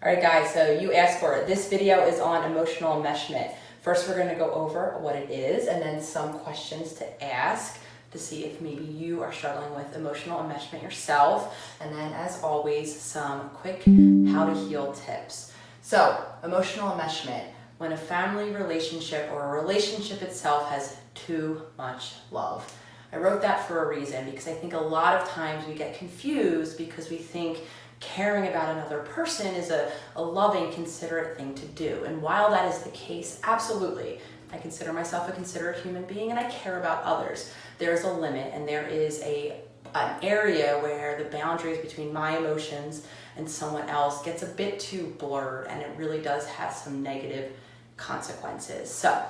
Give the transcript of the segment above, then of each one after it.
All right, guys, so you asked for it. This video is on emotional enmeshment. First, we're going to go over what it is and then some questions to ask to see if maybe you are struggling with emotional enmeshment yourself. And then, as always, some quick how to heal tips. So, emotional enmeshment, when a family relationship or a relationship itself has too much love. I wrote that for a reason because I think a lot of times we get confused because we think caring about another person is a loving, considerate thing to do. And while that is the case, absolutely, I consider myself a considerate human being and I care about others. There's a limit and there is an area where the boundaries between my emotions and someone else gets a bit too blurred, and it really does have some negative consequences. So,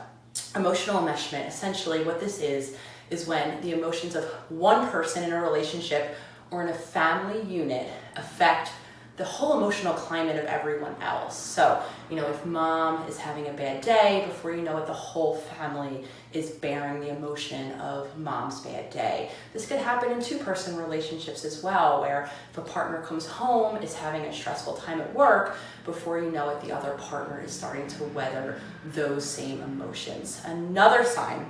emotional enmeshment, essentially what this is when the emotions of one person in a relationship or in a family unit affect the whole emotional climate of everyone else. So, if mom is having a bad day, before you know it, the whole family is bearing the emotion of mom's bad day. This could happen in two-person relationships as well, where if a partner comes home, is having a stressful time at work, before you know it, the other partner is starting to weather those same emotions. Another sign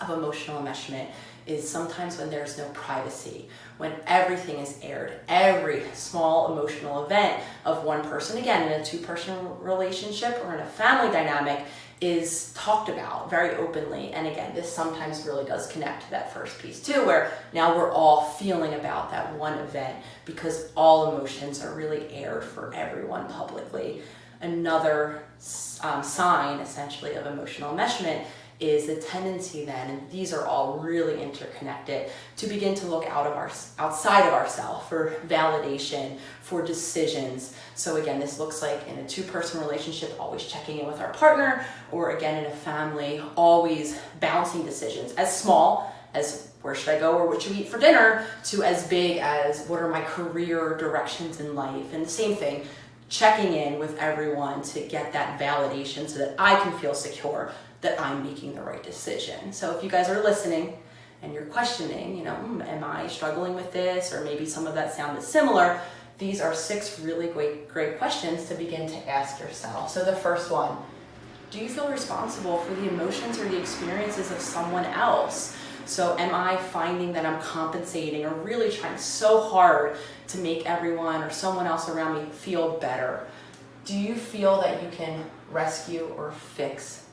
of emotional enmeshment is sometimes when there's no privacy, when everything is aired. Every small emotional event of one person, again, in a two-person relationship or in a family dynamic, is talked about very openly. And again, this sometimes really does connect to that first piece too, where now we're all feeling about that one event because all emotions are really aired for everyone publicly. Another sign, essentially, of emotional enmeshment is the tendency then, and these are all really interconnected, to begin to look outside of ourselves for validation, for decisions. So again, this looks like in a two-person relationship, always checking in with our partner, or again in a family, always bouncing decisions, as small as where should I go or what should we eat for dinner, to as big as what are my career directions in life. And the same thing, checking in with everyone to get that validation so that I can feel secure that I'm making the right decision. So if you guys are listening and you're questioning, am I struggling with this? Or maybe some of that sounded similar. These are 6 really great questions to begin to ask yourself. So the first one, do you feel responsible for the emotions or the experiences of someone else? So am I finding that I'm compensating or really trying so hard to make everyone or someone else around me feel better? Do you feel that you can rescue or fix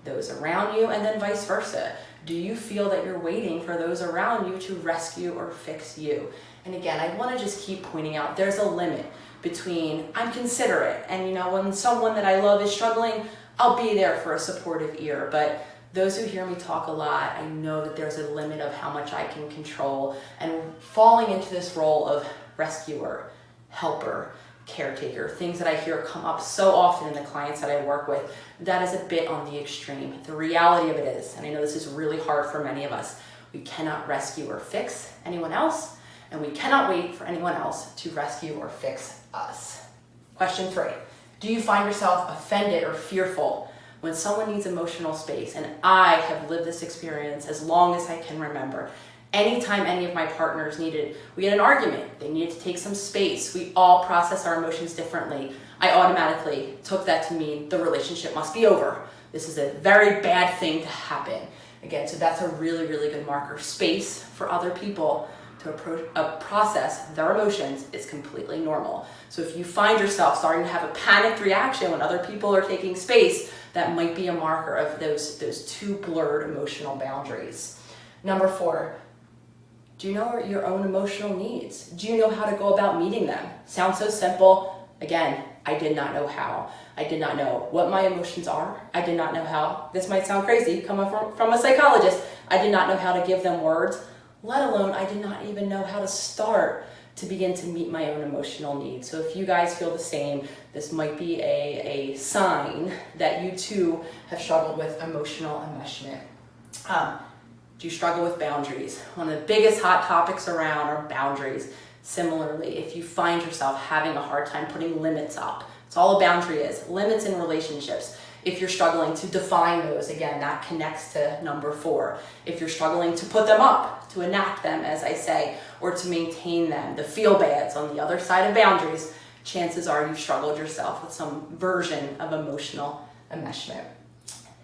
those around you, and then vice versa? Do you feel that you're waiting for those around you to rescue or fix you? And again, I want to just keep pointing out there's a limit between I'm considerate and when someone that I love is struggling, I'll be there for a supportive ear. But those who hear me talk a lot, I know that there's a limit of how much I can control, and falling into this role of rescuer, helper, caretaker, things that I hear come up so often in the clients that I work with, that is a bit on the extreme. The reality of it is, and I know this is really hard for many of us, we cannot rescue or fix anyone else, and we cannot wait for anyone else to rescue or fix us. Question 3, do you find yourself offended or fearful when someone needs emotional space? And I have lived this experience as long as I can remember. Anytime any of my partners we had an argument, they needed to take some space, we all process our emotions differently, I automatically took that to mean the relationship must be over. This is a very bad thing to happen. Again, so that's a really, really good marker. Space for other people to process their emotions is completely normal. So if you find yourself starting to have a panicked reaction when other people are taking space, that might be a marker of those two blurred emotional boundaries. Number 4, do you know your own emotional needs? Do you know how to go about meeting them? Sounds so simple. Again, I did not know how. I did not know what my emotions are. I did not know how. This might sound crazy coming from a psychologist. I did not know how to give them words, let alone I did not even know how to start to begin to meet my own emotional needs. So if you guys feel the same, this might be a sign that you too have struggled with emotional enmeshment. Do you struggle with boundaries? One of the biggest hot topics around are boundaries. Similarly, if you find yourself having a hard time putting limits up, it's all a boundary is, limits in relationships. If you're struggling to define those, again, that connects to number 4. If you're struggling to put them up, to enact them, as I say, or to maintain them, the feel-bads on the other side of boundaries, chances are you've struggled yourself with some version of emotional enmeshment.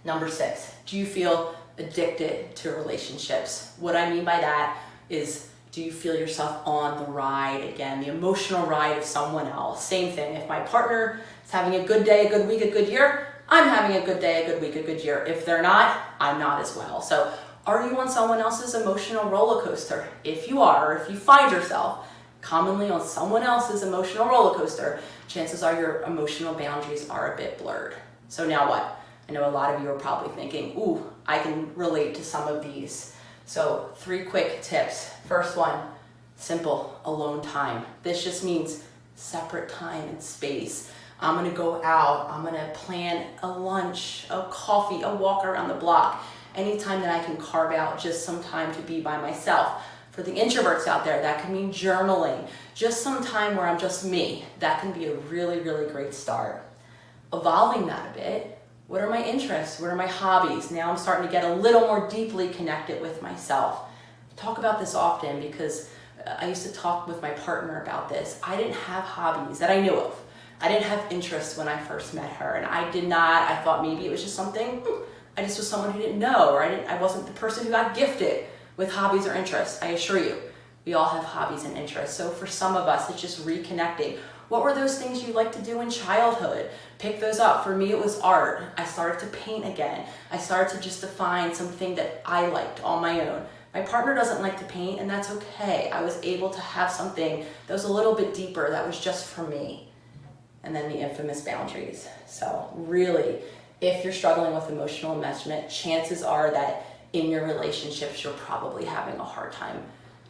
Number 6, do you feel addicted to relationships? What I mean by that is, do you feel yourself on the ride again, the emotional ride of someone else? Same thing. If my partner is having a good day, a good week, a good year, I'm having a good day, a good week, a good year. If they're not, I'm not as well. So are you on someone else's emotional roller coaster? If you are, or if you find yourself commonly on someone else's emotional roller coaster, chances are your emotional boundaries are a bit blurred. So now what? I know a lot of you are probably thinking, ooh, I can relate to some of these. So 3 quick tips. First one, simple, alone time. This just means separate time and space. I'm gonna go out, I'm gonna plan a lunch, a coffee, a walk around the block. Anytime that I can carve out just some time to be by myself. For the introverts out there, that can mean journaling. Just some time where I'm just me. That can be a really, really great start. Evolving that a bit. What are my interests? What are my hobbies? Now I'm starting to get a little more deeply connected with myself. I talk about this often because I used to talk with my partner about this. I didn't have hobbies that I knew of. I didn't have interests when I first met her, and I thought maybe it was just something, I just was someone who didn't know, or I wasn't the person who got gifted with hobbies or interests. I assure you, we all have hobbies and interests. So for some of us, it's just reconnecting. What were those things you liked to do in childhood? Pick those up. For me, it was art. I started to paint again. I started to just define something that I liked on my own. My partner doesn't like to paint, and that's okay. I was able to have something that was a little bit deeper, that was just for me. And then the infamous boundaries. So really, if you're struggling with emotional enmeshment, chances are that in your relationships, you're probably having a hard time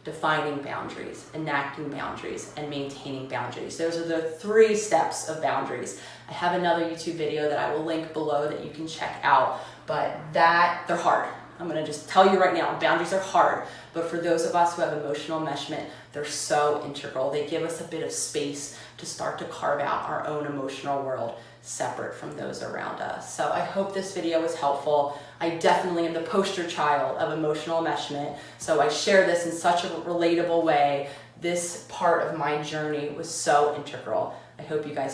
defining boundaries, enacting boundaries, and maintaining boundaries. Those are the 3 steps of boundaries. I have another YouTube video that I will link below that you can check out, but they're hard. I'm gonna just tell you right now, boundaries are hard, but for those of us who have emotional enmeshment, they're so integral. They give us a bit of space to start to carve out our own emotional world separate from those around us. So I hope this video was helpful. I definitely am the poster child of emotional enmeshment, so I share this in such a relatable way. This part of my journey was so integral. I hope you guys found